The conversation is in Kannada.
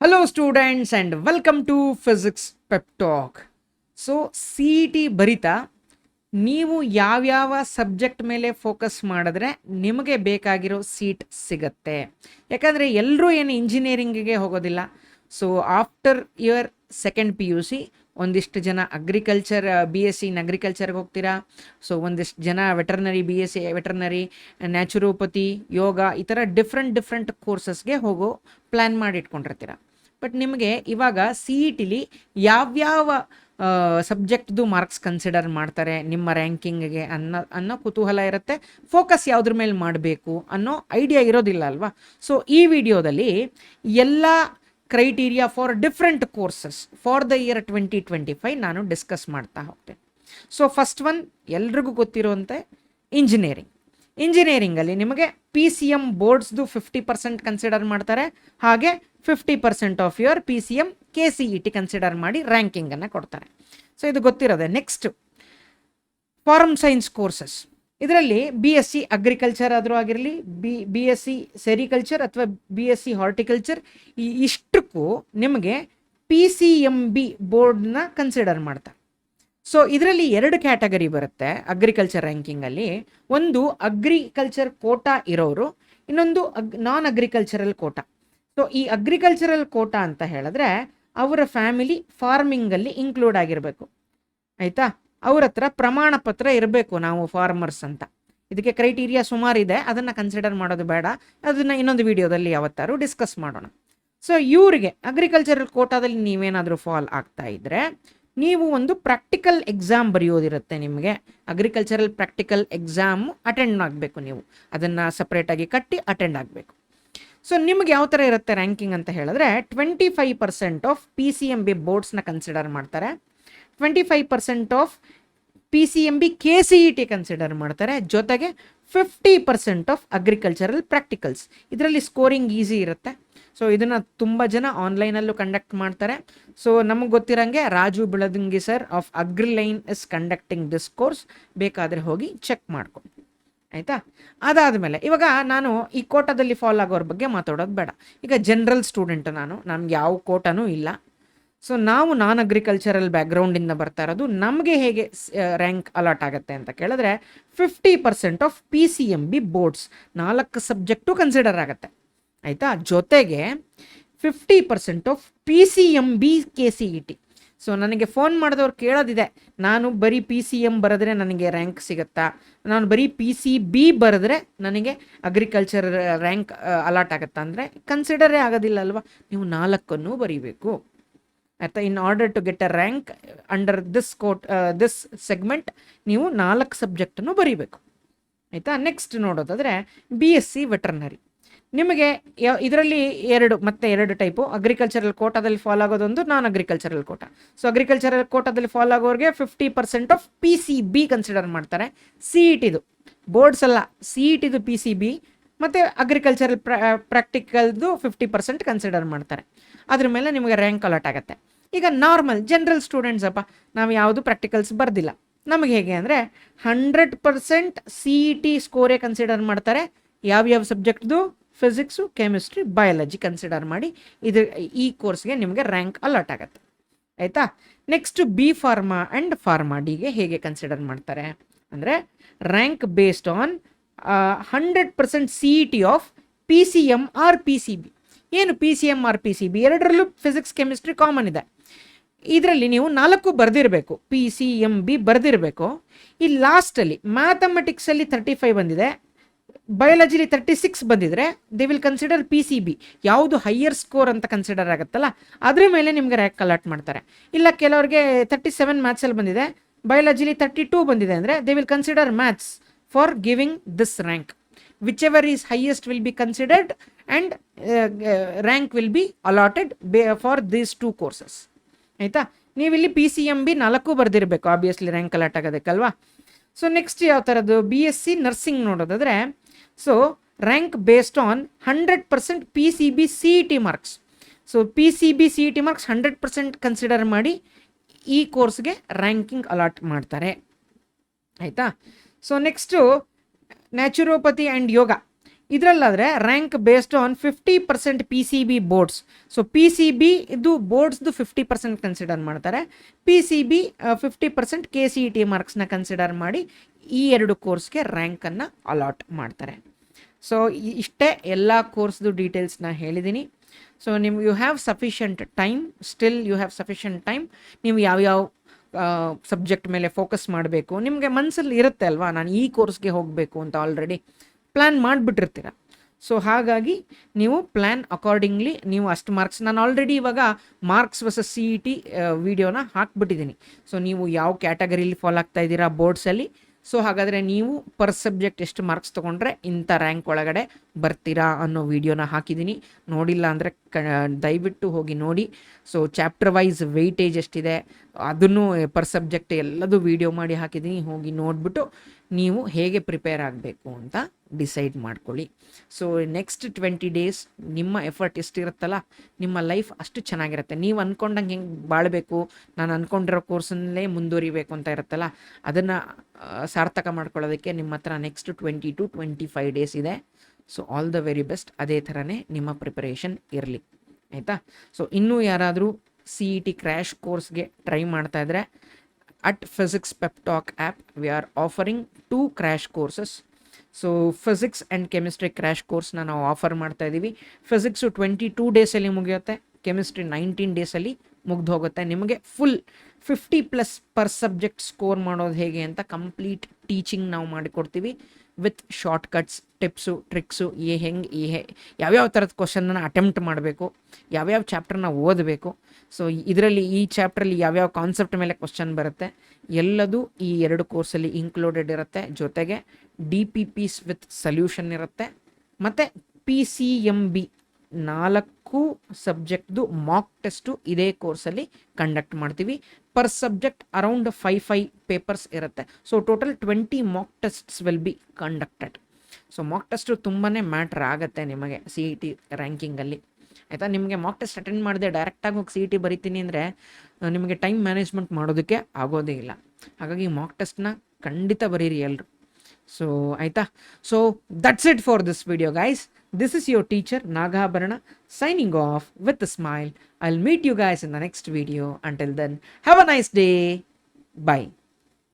Hello students and welcome to Physics Pep Talk. So C E T ಬರಿತಾ ನೀವು ಯಾವ್ಯಾವ ಸಬ್ಜೆಕ್ಟ್ ಮೇಲೆ ಫೋಕಸ್ ಮಾಡಿದ್ರೆ ನಿಮಗೆ ಬೇಕಾಗಿರೋ ಸೀಟ್ ಸಿಗತ್ತೆ. ಯಾಕಂದರೆ ಎಲ್ಲರೂ ಏನು ಇಂಜಿನಿಯರಿಂಗಿಗೆ ಹೋಗೋದಿಲ್ಲ. So after your second P U C ಒಂದಿಷ್ಟು ಜನ agriculture B S C in ಅಗ್ರಿಕಲ್ಚರ್ಗೆ ಹೋಗ್ತೀರಾ. ಸೊ ಒಂದಿಷ್ಟು ಜನ veterinary B S C veterinary, naturopathy, yoga ಈ ಥರ ಡಿಫ್ರೆಂಟ್ ಕೋರ್ಸಸ್ಗೆ ಹೋಗೋ ಪ್ಲ್ಯಾನ್ ಮಾಡಿ ಇಟ್ಕೊಂಡಿರ್ತೀರ. ಬಟ್ ನಿಮಗೆ ಇವಾಗ ಸಿ ಇ ಟಿಲಿ ಯಾವ್ಯಾವ ಸಬ್ಜೆಕ್ಟ್ದು ಮಾರ್ಕ್ಸ್ ಕನ್ಸಿಡರ್ ಮಾಡ್ತಾರೆ ನಿಮ್ಮ ರ್ಯಾಂಕಿಂಗ್ಗೆ ಅನ್ನೋ ಕುತೂಹಲ ಇರುತ್ತೆ. ಫೋಕಸ್ ಯಾವುದ್ರ ಮೇಲೆ ಮಾಡಬೇಕು ಅನ್ನೋ ಐಡಿಯಾ ಇರೋದಿಲ್ಲ ಅಲ್ವಾ. ಸೊ ಈ ವಿಡಿಯೋದಲ್ಲಿ ಎಲ್ಲ criteria for different courses for the year 2025 ನಾನು ಡಿಸ್ಕಸ್ ಮಾಡ್ತಾ ಹೋಗ್ತೇನೆ. ಸೊ ಫಸ್ಟ್ ಒನ್ ಎಲ್ರಿಗೂ ಗೊತ್ತಿರುವಂತೆ ಇಂಜಿನಿಯರಿಂಗಲ್ಲಿ ನಿಮಗೆ ಪಿ ಸಿ ಎಮ್ ಬೋರ್ಡ್ಸ್ದು 50% ಕನ್ಸಿಡರ್ ಮಾಡ್ತಾರೆ. ಹಾಗೆ 50% of your P C M K C E T consider ಮಾಡಿ ರ್ಯಾಂಕಿಂಗನ್ನು ಕೊಡ್ತಾರೆ. ಸೊ ಇದು ಗೊತ್ತಿರೋದೆ. ನೆಕ್ಸ್ಟ್ ಫಾರ್ಮ್ ಸೈನ್ಸ್ ಕೋರ್ಸಸ್, ಇದರಲ್ಲಿ ಬಿ ಎಸ್ ಸಿ ಅಗ್ರಿಕಲ್ಚರ್ ಆದರೂ ಆಗಿರಲಿ, ಬಿ ಎಸ್ ಸಿ ಸೆರಿಕಲ್ಚರ್ ಅಥವಾ ಬಿ ಎಸ್ ಸಿ ಹಾರ್ಟಿಕಲ್ಚರ್, ಇಷ್ಟಕ್ಕೂ ನಿಮಗೆ ಪಿ ಸಿ ಎಮ್ ಬಿ ಬೋರ್ಡ್ನ ಕನ್ಸಿಡರ್ ಮಾಡ್ತಾರೆ. ಸೊ ಇದರಲ್ಲಿ 2 ಕ್ಯಾಟಗರಿ ಬರುತ್ತೆ ಅಗ್ರಿಕಲ್ಚರ್ ರ್ಯಾಂಕಿಂಗಲ್ಲಿ. ಒಂದು ಅಗ್ರಿಕಲ್ಚರ್ ಕೋಟಾ ಇರೋರು, ಇನ್ನೊಂದು ನಾನ್ ಅಗ್ರಿಕಲ್ಚರಲ್ ಕೋಟಾ. ಸೊ ಈ ಅಗ್ರಿಕಲ್ಚರಲ್ ಕೋಟಾ ಅಂತ ಹೇಳಿದ್ರೆ ಅವರ ಫ್ಯಾಮಿಲಿ ಫಾರ್ಮಿಂಗಲ್ಲಿ ಇನ್ಕ್ಲೂಡ್ ಆಗಿರಬೇಕು, ಆಯಿತಾ. ಅವ್ರ ಹತ್ರ ಪ್ರಮಾಣ ಪತ್ರ ಇರಬೇಕು, ನಾವು ಫಾರ್ಮರ್ಸ್ ಅಂತ. ಇದಕ್ಕೆ ಕ್ರೈಟೀರಿಯಾ ಸುಮಾರಿದೆ, ಅದನ್ನು ಕನ್ಸಿಡರ್ ಮಾಡೋದು ಬೇಡ, ಅದನ್ನು ಇನ್ನೊಂದು ವಿಡಿಯೋದಲ್ಲಿ ಯಾವತ್ತಾರು ಡಿಸ್ಕಸ್ ಮಾಡೋಣ. ಸೊ ಇವರಿಗೆ ಅಗ್ರಿಕಲ್ಚರಲ್ ಕೋಟಾದಲ್ಲಿ ನೀವೇನಾದರೂ ಫಾಲ್ ಆಗ್ತಾ ಇದ್ದರೆ ನೀವು ಒಂದು ಪ್ರಾಕ್ಟಿಕಲ್ ಎಕ್ಸಾಮ್ ಬರೆಯೋದಿರುತ್ತೆ. ನಿಮಗೆ ಅಗ್ರಿಕಲ್ಚರಲ್ ಪ್ರಾಕ್ಟಿಕಲ್ ಎಕ್ಸಾಮು ಅಟೆಂಡ್ ಆಗಬೇಕು. ನೀವು ಅದನ್ನು ಸಪ್ರೇಟಾಗಿ ಕಟ್ಟಿ ಅಟೆಂಡ್ ಆಗಬೇಕು. ಸೊ ನಿಮ್ಗೆ ಯಾವ ಥರ ಇರುತ್ತೆ ರ್ಯಾಂಕಿಂಗ್ ಅಂತ ಹೇಳಿದ್ರೆ 25% of P C M B ಬೋರ್ಡ್ಸ್ನ ಕನ್ಸಿಡರ್ ಮಾಡ್ತಾರೆ, 25% of P C M B K C E T consider ಮಾಡ್ತಾರೆ, ಜೊತೆಗೆ 50% ಆಫ್ ಅಗ್ರಿಕಲ್ಚರಲ್ ಪ್ರಾಕ್ಟಿಕಲ್ಸ್. ಇದರಲ್ಲಿ ಸ್ಕೋರಿಂಗ್ ಈಸಿ ಇರುತ್ತೆ. ಸೊ ಇದನ್ನು ತುಂಬ ಜನ ಆನ್ಲೈನಲ್ಲೂ ಕಂಡಕ್ಟ್ ಮಾಡ್ತಾರೆ. ಸೊ ನಮಗೆ ಗೊತ್ತಿರೋಂಗೆ ರಾಜು ಬೆಳದಿಂಗಿ sir of Agriline is conducting this course, ಬೇಕಾದರೆ ಹೋಗಿ ಚೆಕ್ ಮಾಡ್ಕೊಂಡು, ಆಯಿತಾ. ಅದಾದಮೇಲೆ ಇವಾಗ ನಾನು ಈ ಕೋಟಾದಲ್ಲಿ ಫಾಲ್ ಆಗೋರ ಬಗ್ಗೆ ಮಾತಾಡೋದು ಬೇಡ. ಈಗ ಜನರಲ್ ಸ್ಟೂಡೆಂಟ್ ನಮ್ಗೆ ಯಾವ ಕೋಟಾನೂ ಇಲ್ಲ. ಸೊ ನಾವು ನಾನ್ ಅಗ್ರಿಕಲ್ಚರಲ್ ಬ್ಯಾಕ್ಗ್ರೌಂಡಿಂದ ಬರ್ತಾ ಇರೋದು. ನಮಗೆ ಹೇಗೆ ರ್ಯಾಂಕ್ ಅಲಾಟ್ ಆಗುತ್ತೆ ಅಂತ ಕೇಳಿದ್ರೆ 50% of P C M B boards, 4 subject consider ಆಗುತ್ತೆ, ಆಯಿತಾ. ಜೊತೆಗೆ 50% of P C M B K C E T. So ನನಗೆ ಫೋನ್ ಮಾಡಿದವ್ರು ಕೇಳೋದಿದೆ, ನಾನು ಬರೀ ಪಿ ಸಿ ಎಮ್ ಬರೆದ್ರೆ ನನಗೆ ರ್ಯಾಂಕ್ ಸಿಗುತ್ತಾ, ನಾನು ಬರೀ ಪಿ ಸಿ ಬಿ ಬರೆದ್ರೆ ನನಗೆ ಅಗ್ರಿಕಲ್ಚರ್ ರ್ಯಾಂಕ್ ಅಲಾಟ್ ಆಗುತ್ತಾ ಅಂದರೆ ಕನ್ಸಿಡರೇ ಆಗೋದಿಲ್ಲ ಅಲ್ವಾ. ನೀವು 4 ಬರೀಬೇಕು, ಆಯಿತಾ. In order to get a rank under this segment ನೀವು 4 ಸಬ್ಜೆಕ್ಟನ್ನು ಬರೀಬೇಕು, ಆಯಿತಾ. ನೆಕ್ಸ್ಟ್ ನೋಡೋದಾದರೆ ಬಿ ಎಸ್ ಸಿ ವೆಟರ್ನರಿ. ನಿಮಗೆ ಇದರಲ್ಲಿ ಎರಡು ಟೈಪು. ಅಗ್ರಿಕಲ್ಚರಲ್ ಕೋಟಾದಲ್ಲಿ ಫಾಲ್ ಆಗೋದೊಂದು, non agricultural quota. So agricultural ಕೋಟಾದಲ್ಲಿ ಫಾಲ್ ಆಗೋರಿಗೆ 50% of P C B consider ಮಾಡ್ತಾರೆ. ಸಿ ಇ ಟಿದು ಬೋರ್ಡ್ಸ್ ಅಲ್ಲ, ಸಿ ಇ ಟಿದು ಪಿ ಸಿ ಬಿ ಮತ್ತು ಅಗ್ರಿಕಲ್ಚರಲ್ ಪ್ರಾಕ್ಟಿಕಲ್ದು 50% ಕನ್ಸಿಡರ್ ಮಾಡ್ತಾರೆ. ಅದ್ರ ಮೇಲೆ ನಿಮಗೆ ರ್ಯಾಂಕ್ ಅಲಾಟ್ ಆಗುತ್ತೆ. ಈಗ ನಾರ್ಮಲ್ ಜನರಲ್ ಸ್ಟೂಡೆಂಟ್ಸ್ ಅಪ್ಪ, ನಾವು ಯಾವುದು ಪ್ರಾಕ್ಟಿಕಲ್ಸ್ ಬರ್ದಿಲ್ಲ, ನಮಗೆ ಹೇಗೆ ಅಂದರೆ 100% ಸಿ ಇ ಟಿ ಸ್ಕೋರೇ ಕನ್ಸಿಡರ್ ಮಾಡ್ತಾರೆ. ಯಾವ್ಯಾವ ಸಬ್ಜೆಕ್ಟ್ದು ಫಿಸಿಕ್ಸು, ಕೆಮಿಸ್ಟ್ರಿ, ಬಯಾಲಜಿ ಕನ್ಸಿಡರ್ ಮಾಡಿ ಈ ಕೋರ್ಸ್ಗೆ ನಿಮಗೆ ರ್ಯಾಂಕ್ ಅಲಾಟ್ ಆಗುತ್ತೆ, ಆಯಿತಾ. Next B pharma and pharma ಡಿಗೆ ಹೇಗೆ ಕನ್ಸಿಡರ್ ಮಾಡ್ತಾರೆ ಅಂದರೆ rank based on 100% C E T of P C M R P C B. ಏನು P C M R P C B ಎರಡರಲ್ಲೂ ಫಿಸಿಕ್ಸ್ ಕೆಮಿಸ್ಟ್ರಿ ಕಾಮನ್ ಇದೆ. ಇದರಲ್ಲಿ ನೀವು 4 ಬರೆದಿರಬೇಕು, ಪಿ ಸಿ ಎಮ್ ಬಿ ಬರೆದಿರಬೇಕು. ಈ ಲಾಸ್ಟಲ್ಲಿ ಮ್ಯಾಥಮೆಟಿಕ್ಸಲ್ಲಿ 35 ಬಂದಿದೆ, ಬಯಾಲಜಿಲಿ 36 ಬಂದಿದ್ರೆ they will consider P C B. ಯಾವುದು ಹೈಯರ್ ಸ್ಕೋರ್ ಅಂತ ಕನ್ಸಿಡರ್ ಆಗುತ್ತಲ್ಲ ಅದ್ರ ಮೇಲೆ ನಿಮಗೆ ರ್ಯಾಂಕ್ ಅಲಾಟ್ ಮಾಡ್ತಾರೆ. ಇಲ್ಲ ಕೆಲವ್ರಿಗೆ 37 ಮ್ಯಾಥ್ಸಲ್ಲಿ ಬಂದಿದೆ, ಬಯಾಲಜಿಲಿ 32 ಬಂದಿದೆ ಅಂದರೆ they will consider maths for giving this rank. Whichever is highest will be considered and rank will be allotted for these 2 courses, ಆಯಿತಾ. ನೀವಿಲ್ಲಿ ಪಿ ಸಿ ಎಮ್ ಬಿ 4 ಬರೆದಿರಬೇಕು, ಆಬ್ವಿಯಸ್ಲಿ ರ್ಯಾಂಕ್ ಅಲಾಟ್ ಆಗೋದಕ್ಕಲ್ವಾ. ಸೊ ನೆಕ್ಸ್ಟ್ ಯಾವ ಥರದ್ದು ಬಿ ಎಸ್ ಸಿ ನರ್ಸಿಂಗ್ ನೋಡೋದಾದರೆ, so rank based on 100% P C B C E T marks. So P C B C E T marks 100% consider ಮಾಡಿ ಈ ಕೋರ್ಸ್ಗೆ ರ್ಯಾಂಕಿಂಗ್ ಅಲಾಟ್ ಮಾಡ್ತಾರೆ, ಆಯಿತಾ. So next naturopathy and yoga. ಇದರಲ್ಲಾದರೆ rank based on 50% P C B boards. So P C B ಇದು ಬೋರ್ಡ್ಸ್ದು 50% ಕನ್ಸಿಡರ್ ಮಾಡ್ತಾರೆ, P C B 50% K C E T ಮಾರ್ಕ್ಸ್ನ ಕನ್ಸಿಡರ್ ಮಾಡಿ ಈ 2 ಕೋರ್ಸ್ಗೆ ರ್ಯಾಂಕನ್ನು ಅಲಾಟ್ ಮಾಡ್ತಾರೆ. ಸೊ ಇಷ್ಟೇ ಎಲ್ಲ ಕೋರ್ಸ್ದು ಡೀಟೇಲ್ಸ್ನ ಹೇಳಿದ್ದೀನಿ. ಸೊ ನಿಮ್ಗೆ you have sufficient time, still you have sufficient time. ನೀವು ಯಾವ್ಯಾವ ಸಬ್ಜೆಕ್ಟ್ ಮೇಲೆ ಫೋಕಸ್ ಮಾಡಬೇಕು ನಿಮಗೆ ಮನಸ್ಸಲ್ಲಿ ಇರುತ್ತೆ ಅಲ್ವಾ, ನಾನು ಈ ಕೋರ್ಸ್ಗೆ ಹೋಗಬೇಕು ಅಂತ ಆಲ್ರೆಡಿ ಪ್ಲ್ಯಾನ್ ಮಾಡಿಬಿಟ್ಟಿರ್ತೀರ. ಸೊ ಹಾಗಾಗಿ ನೀವು ಪ್ಲ್ಯಾನ್ ಅಕಾರ್ಡಿಂಗ್ಲಿ ನೀವು ಅಷ್ಟು ಮಾರ್ಕ್ಸ್, ನಾನು ಆಲ್ರೆಡಿ ಇವಾಗ marks versus C E T ವಿಡಿಯೋನ ಹಾಕ್ಬಿಟ್ಟಿದ್ದೀನಿ. ಸೊ ನೀವು ಯಾವ ಕ್ಯಾಟಗರಿಲಿ ಫಾಲೋ ಆಗ್ತಾ ಇದ್ದೀರಾ ಬೋರ್ಡ್ಸಲ್ಲಿ, ಸೊ ಹಾಗಾದರೆ ನೀವು ಪರ್ ಸಬ್ಜೆಕ್ಟ್ ಎಷ್ಟು ಮಾರ್ಕ್ಸ್ ತೊಗೊಂಡ್ರೆ ಇಂಥ ರ್ಯಾಂಕ್ ಒಳಗಡೆ ಬರ್ತೀರಾ ಅನ್ನೋ ವಿಡಿಯೋನ ಹಾಕಿದ್ದೀನಿ. ನೋಡಿಲ್ಲ ಅಂದರೆ ದಯವಿಟ್ಟು ಹೋಗಿ ನೋಡಿ. ಸೊ ಚಾಪ್ಟರ್ ವೈಸ್ ವೆಯ್ಟೇಜ್ ಎಷ್ಟಿದೆ ಅದನ್ನು ಪರ್ ಸಬ್ಜೆಕ್ಟ್ ಎಲ್ಲದೂ ವಿಡಿಯೋ ಮಾಡಿ ಹಾಕಿದ್ದೀನಿ, ಹೋಗಿ ನೋಡಿಬಿಟ್ಟು ನೀವು ಹೇಗೆ ಪ್ರಿಪೇರ್ ಆಗಬೇಕು ಅಂತ ಡಿಸೈಡ್ ಮಾಡ್ಕೊಳ್ಳಿ. ಸೊ ನೆಕ್ಸ್ಟ್ 20 ಡೇಸ್ ನಿಮ್ಮ ಎಫರ್ಟ್ ಎಷ್ಟಿರುತ್ತಲ್ಲ, ನಿಮ್ಮ ಲೈಫ್ ಅಷ್ಟು ಚೆನ್ನಾಗಿರುತ್ತೆ. ನೀವು ಅಂದ್ಕೊಂಡಂಗೆ ಹೆಂಗೆ ಬಾಳಬೇಕು, ನಾನು ಅಂದ್ಕೊಂಡಿರೋ ಕೋರ್ಸಲ್ಲೇ ಮುಂದುವರಿಬೇಕು ಅಂತ ಇರುತ್ತಲ್ಲ, ಅದನ್ನು ಸಾರ್ಥಕ ಮಾಡ್ಕೊಳ್ಳೋದಕ್ಕೆ ನಿಮ್ಮ ಹತ್ರ ನೆಕ್ಸ್ಟ್ 20 to 25 ಡೇಸ್ ಇದೆ. So all the very best. ಅದೇ ಥರನೇ ನಿಮ್ಮ ಪ್ರಿಪರೇಷನ್ ಇರಲಿ, ಆಯಿತಾ. ಸೊ ಇನ್ನೂ ಯಾರಾದರೂ ಸಿ ಇ ಟಿ ಕ್ರ್ಯಾಶ್ ಕೋರ್ಸ್ಗೆ ಟ್ರೈ ಮಾಡ್ತಾ ಇದ್ದರೆ, at physics Pep talk app we are offering 2 crash courses. So physics and chemistry crash ಕೋರ್ಸ್ನ ನಾವು ಆಫರ್ ಮಾಡ್ತಾ ಇದ್ದೀವಿ. ಫಿಸಿಕ್ಸು 22 ಡೇಸಲ್ಲಿ ಮುಗಿಯುತ್ತೆ, ಕೆಮಿಸ್ಟ್ರಿ 19 ಡೇಸಲ್ಲಿ ಮುಗ್ದು ಹೋಗುತ್ತೆ. ನಿಮಗೆ ಫುಲ್ 50+ ಪರ್ ಸಬ್ಜೆಕ್ಟ್ ಸ್ಕೋರ್ ಮಾಡೋದು ಹೇಗೆ ಅಂತ ಕಂಪ್ಲೀಟ್ ಟೀಚಿಂಗ್ ನಾವು ಮಾಡಿಕೊಡ್ತೀವಿ ವಿತ್ ಶಾರ್ಟ್ಕಟ್ಸ್, ಟಿಪ್ಸು, ಟ್ರಿಕ್ಸು, ಯಾವ್ಯಾವ ಥರದ ಕ್ವಶನ್ನ ಅಟೆಂಪ್ಟ್ ಮಾಡಬೇಕು, ಯಾವ್ಯಾವ ಚಾಪ್ಟರ್ನ ಓದಬೇಕು. ಸೊ ಇದರಲ್ಲಿ ಈ ಚಾಪ್ಟ್ರಲ್ಲಿ ಯಾವ್ಯಾವ ಕಾನ್ಸೆಪ್ಟ್ ಮೇಲೆ ಕ್ವಶನ್ ಬರುತ್ತೆ ಎಲ್ಲದೂ ಈ 2 ಕೋರ್ಸಲ್ಲಿ ಇನ್ಕ್ಲೂಡೆಡ್ ಇರುತ್ತೆ. ಜೊತೆಗೆ D P Ps with solution ಇರುತ್ತೆ, ಮತ್ತು ಪಿ ಸಿ ಎಮ್ ಬಿ 4 ಸಬ್ಜೆಕ್ಟ್ದು ಮಾಕ್ ಟೆಸ್ಟು ಇದೇ ಕೋರ್ಸಲ್ಲಿ ಕಂಡಕ್ಟ್ ಮಾಡ್ತೀವಿ. ಪರ್ ಸಬ್ಜೆಕ್ಟ್ ಅರೌಂಡ್ 5 ಪೇಪರ್ಸ್ ಇರುತ್ತೆ. So total 20 mock tests will be conducted. So mock test ತುಂಬಾ ಮ್ಯಾಟ್ರ್ ಆಗುತ್ತೆ ನಿಮಗೆ ಸಿ ಇ ಟಿ ರ್ಯಾಂಕಿಂಗಲ್ಲಿ, ಆಯಿತಾ. ನಿಮಗೆ ಮಾಕ್ ಟೆಸ್ಟ್ ಅಟೆಂಡ್ ಮಾಡಿದೆ ಡೈರೆಕ್ಟಾಗಿ ಹೋಗಿ ಸಿ ಇ ಟಿ ಬರಿತೀನಿ ಅಂದರೆ ನಿಮಗೆ ಟೈಮ್ ಮ್ಯಾನೇಜ್ಮೆಂಟ್ ಮಾಡೋದಕ್ಕೆ ಆಗೋದೇ ಇಲ್ಲ. ಹಾಗಾಗಿ ಮಾಕ್ ಟೆಸ್ಟ್ನ ಖಂಡಿತ ಬರೀರಿ ಎಲ್ಲರೂ. ಸೊ ಆಯಿತಾ. So that's it for this video guys. This is your teacher Nagabharana signing off with a smile. I'll meet you guys in the next video. Until then, have a nice day. Bye.